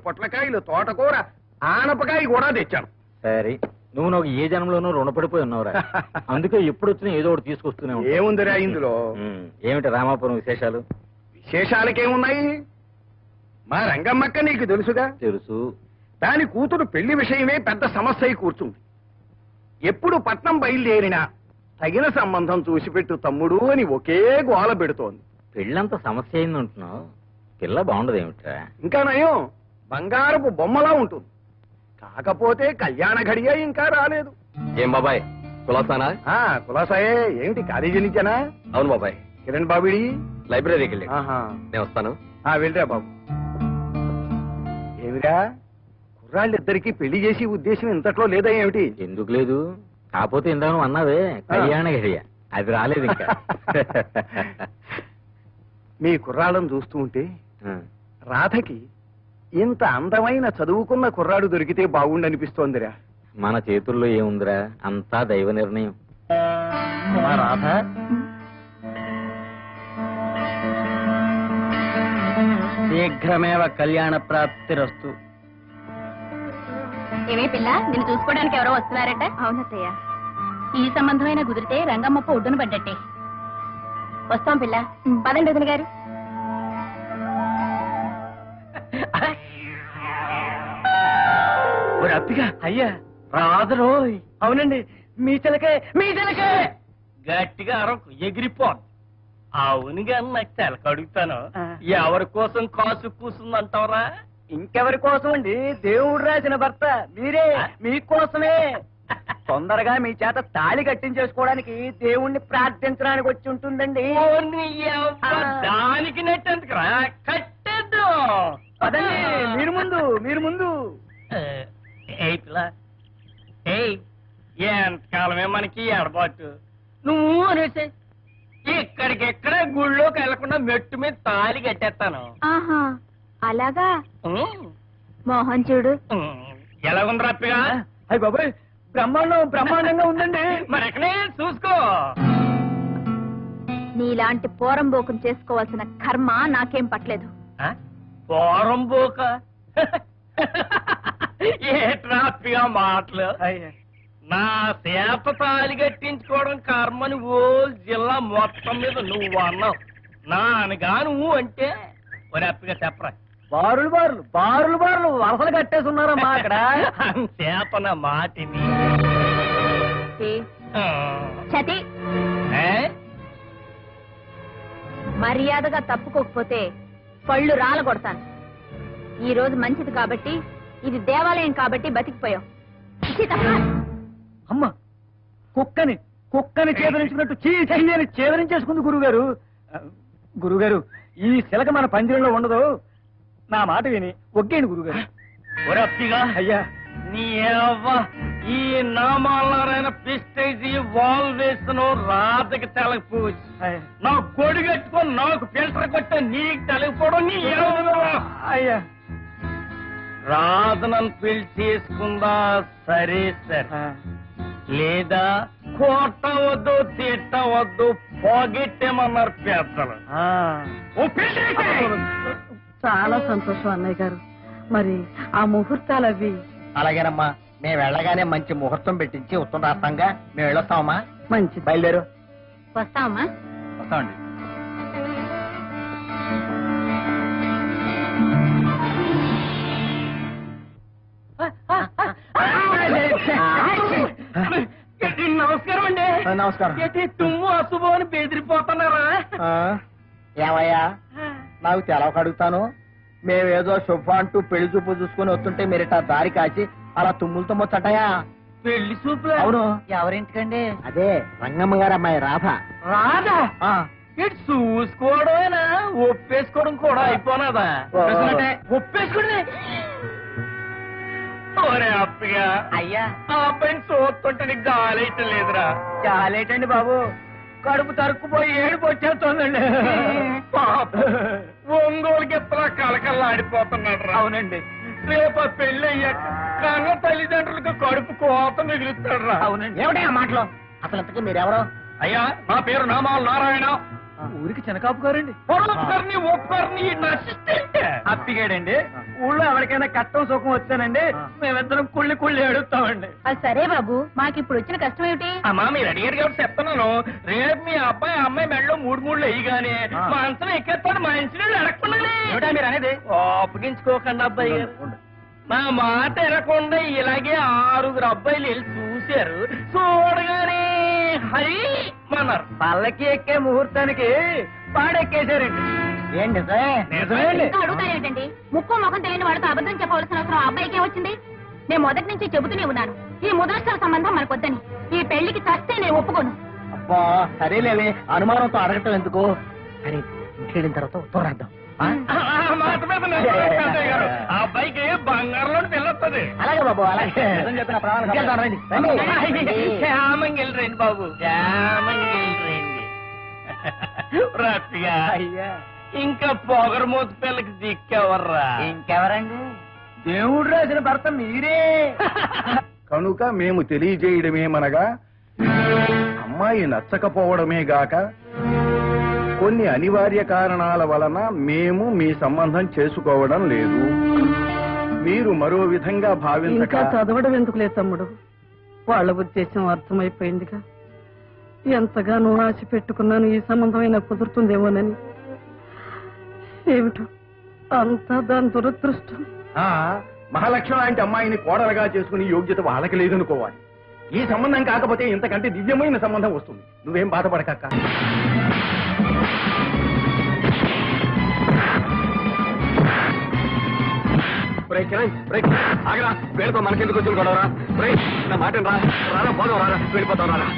పొట్లకాయలు, తోటకూర, ఆనపకాయ కూడా తెచ్చాను. సరే, నువ్వు నాకు ఏ జన్మలోనూ రుణపడిపోయి ఉన్నావురా. అందుకే ఎప్పుడు వచ్చినా ఏదో ఒకటి తీసుకొస్తూనే ఉంటావు. ఏముందిరా ఇందులో? ఏమిటి రామాపురం విశేషాలు? విశేషాలకేమున్నాయి? మా రంగమ్మక్క నీకు తెలుసుగా. తెలుసు. దాని కూతురు పెళ్లి విషయమే పెద్ద సమస్య అయి కూర్చుంది. ఎప్పుడు పట్నం బయలుదేరినా తగిన సంబంధం చూసిపెట్టు తమ్ముడు అని ఒకే గోల పెడుతోంది. పెళ్ళంత సమస్య అయింది అంటున్నావు. పిల్ల బాగుండదు ఏమిట్రా? ఇంకా నయం, బంగారపు బొమ్మలా ఉంటుంది. కాకపోతే కళ్యాణ ఘడియ ఇంకా రాలేదు. ఏం బాబాయ్, కులాసానా? కులాసాయే. ఏమిటి కాలేజీ నుంచేనా? అవును బాబాయ్. కిరణ్ బాబిడి లైబ్రరీకి వెళ్ళి. నేను వస్తాను. వెళ్ళరా బాబు. ఏమిరా, కుర్రాళ్ళిద్దరికి పెళ్లి చేసి ఉద్దేశం ఇంతట్లో లేదా ఏమిటి? ఎందుకు లేదు, కాకపోతే ఇందాక అన్నావే కళ్యాణ ఘడియ, అది రాలేదు ఇంకా. మీ కుర్రాళ్ళను చూస్తూ ఉంటే రాధకి ఇంత అందమైన చదువుకున్న కుర్రాడు దొరికితే బాగుండనిపిస్తోందిరా. మన చేతుల్లో ఏముందిరా, అంతా దైవ నిర్ణయం. రాధ శీఘ్రమేవ కళ్యాణ ప్రాప్తిరస్తు. ఏమే పిల్ల, నిన్ను చూసుకోవడానికి ఎవరో వస్తున్నారట? అవునత్తయ్య. ఈ సంబంధమైన కుదిరితే రంగమ్మప్ప ఒడ్డున పడ్డట్టే. వస్తాం పిల్ల. పదండి వదిన గారు. అప్పిగా అయ్యా రాదరో. అవునండి, మీ చిలకే గట్టిగా అరకు ఎగిరిపోదు. అవునుగా నాకు తెలక అడుగుతాను, ఎవరి కోసం కాసు కూసుందంటావరా? ఇంకెవరి కోసం అండి? దేవుడు రాసిన భర్త మీరే, మీకోసమే. తొందరగా మీ చేత తాళి కట్టించేసుకోవడానికి దేవుణ్ణి ప్రార్థించడానికి వచ్చి ఉంటుందండి. దానికి నెట్టేందుకురా, కట్టేద్దు. అదండి, మీరు ముందు ఎంతకాలమే మనకి ఎడబాటు. నువ్వు అనేసి ఇక్కడికెక్కడ గుళ్ళోకి వెళ్లకుండా మెట్టు మీద తాళి కట్టేస్తాను. ఆహా, అలాగా? మోహన్ చూడు ఎలా ఉంది రప్పిగా. అయ్య బాబాయ్, బ్రహ్మాండంగా ఉందండి. మరి ఎక్కడే చూసుకో. నీలాంటి పోరంబోకం చేసుకోవాల్సిన కర్మ నాకేం పట్టలేదు. పోరంబోక ఏ ట్రాఫిగా మాటలు. నా చేత తాళి కట్టించుకోవడం కర్మని ఓ జిల్లా మొత్తం మీద నువ్వు అన్నావు. నాన్నగా నువ్వు అంటే ఒరేప్పిగా చెప్పరా. బారులు వరసలు కట్టేస్తున్నారమ్మా అక్కడ. చేతన మాటిని చతి మర్యాదగా తప్పుకోకపోతే పళ్ళు రాల కొడతాను. ఈ రోజు మంచిది కాబట్టి, ఇది దేవాలయం కాబట్టి బతికిపోయాం. అమ్మ, కుక్కని చేదరించుకున్నట్టు చీచని చేదరించేసుకుంది గురుగారు. ఈ శిలక మన పందిరంలో ఉండదు. నా మాట విని ఒగ్గేయండి గురుగారు. ఒరప్పిగా అయ్యా, నీ ఈ నామాలైన పిస్టేజీ వాల్ వేసిన రాతకి తెలకపోవచ్చు. నా కొడి కట్టుకొని నాకు ఫిల్టర్ కొట్టే నీకు తెలకపోవడం నీ అయ్యా. రాధనను పెళ్లి చేసుకుందా సరే సరే, లేదా కొట్టవద్దు తిట్టవద్దు పోగెట్టేమన్నారు పెద్దలు. చాలా సంతోషం అన్నయ్య గారు. మరి ఆ ముహూర్తాలు అవి? అలాగేనమ్మా, మేము వెళ్ళగానే మంచి ముహూర్తం పెట్టించి ఉత్తరం రాస్తాంగా. మేము వెళ్ళొస్తామమ్మా. మంచి బయలుదేరు. వస్తామమ్మా. వస్తామండి. నమస్కారం అండి. నమస్కారం. తుమ్ము అశుభం అని బెదిరిపోతున్నారా? ఏమయ్యా, నాకు తెలవక అడుగుతాను. మేమేదో శుభ అంటూ పెళ్లి చూపు చూసుకుని వస్తుంటే మీరు ఇట్లా దారి కాచి అలా తుమ్ములతో మొచ్చటయా? పెళ్లి చూపులు? అవును. ఎవరింటికండి? అదే రంగమ్మ గారు అమ్మాయి రాధ. రాదా? ఇటు చూసుకోవడమేనా, ఒప్పేసుకోవడం కూడా అయిపోనాదా? ఒప్పేసుకోవడమే. ఓరే అప్పగా అయ్యా, ఆ అబ్బాయిని చూస్తుంటే నీకు గాలైతం లేదురా? చాలేటండి బాబు, కడుపు తరుక్కుపోయి ఏడుపు వచ్చేస్తోందండి. ఒంగోలుకి ఎత్తలా కలకల్లా ఆడిపోతున్నాడు రా. అవునండి. రేపు పెళ్లి అయ్యాక కన్న తల్లిదండ్రులకు కడుపు కోత మిగులుతాడు రా. అవునండి. ఏమిటా మాటలు? అసలు ఇంతకీ మీరెవరు? అయ్యా, నా పేరు నామాల నారాయణ. ఊరికి చినకాపు గారండి. ఒక్కరిని నశిస్తే అప్పిగాడండి. ఊళ్ళో ఎవరికైనా కట్టం సుఖం వచ్చానండి మేమిద్దరం కుళ్ళి ఏడుస్తామండి. అది సరే బాబు, మాకు ఇప్పుడు వచ్చిన కష్టం ఏమిటి? అమ్మా మీరు అడిగారు కాబట్టి చెప్తున్నాను. రేపు మీ అబ్బాయి అమ్మాయి మెడలో మూడు వేయగానే మా అంతం ఎక్కేస్తాడు. మా ఇంటి అడగకుండానే ఏమిటా మీరు అనేది? అప్పగించుకోకండి అబ్బాయి గారు. నా మాట వినకుండా ఇలాగే 6 అబ్బాయిలు వెళ్ళి చూశారు. చూడగానే హరి మన్నారు. పల్లకి ఎక్కే ముహూర్తానికి పాడెక్కేశారండి. ఏంటి నిజమేండి. ఇంకా అడుగుతారేంటండి? ముక్కు ముఖం తెలియని వాడితో అబద్ధం చెప్పవలసిన అవసరం ఆ అబ్బాయికి వచ్చింది. నేను మొదటి నుంచి చెబుతూనే ఉన్నాను, ఈ ముద్రస్థల సంబంధం మనకొద్దని. ఈ పెళ్లికి చస్తే నేను ఒప్పుకోను. అబ్బా సరేలేవే, అనుమానంతో అడగటం ఎందుకు? సరే ఇంటికెళ్ళిన తర్వాత ఉత్తరార్థం. ఆ మాట మీద నిలబడండి పెద్దయ్య గారు. ఆ అబ్బాయికి బంగారంలో పిల్లొస్తుంది. అలాగే బాబు అలాగే. నిజం చెప్పిన ప్రాణాలు ఇంకెళ్దాం, రండి. రండి. క్షేమంగా రండి బాబు, క్షేమంగా రండి. రఫిగా అయ్యా ఇంకా పొగరమూత పిల్లకి దిక్కెవర్రా? ఇంకెవరండి? దేవుడు రాసిన భర్త మీరే. కనుక మేము తెలియజేయడమేమనగా అమ్మాయి నచ్చకపోవడమే గాక కొన్ని అనివార్య కారణాల వలన మేము మీ సంబంధం చేసుకోవడం లేదు. మీరు మరో విధంగా ఇంకా భావించక చదవడం ఎందుకులే తమ్ముడు, వాళ్ళ ఉద్దేశం అర్థమైపోయిందిగా. ఎంతగానో ఆశ పెట్టుకున్నాను ఈ సంబంధమైనా కుదురుతుందేమోనని. ఏమిటో అంతా దాని దురదృష్టం. మహాలక్ష్మి లాంటి అమ్మాయిని కోడలుగా చేసుకుని యోగ్యత వాళ్ళకి లేదనుకోవాలి. ఈ సంబంధం కాకపోతే ఇంతకంటే దివ్యమైన సంబంధం వస్తుంది. నువ్వేం బాధపడకక్క. ఆగరా, వీళ్ళతో మనకెందుకు వచ్చిన గొడవరా? నా మాట రా, పోదాం, వెళ్ళిపోతాం, రారా.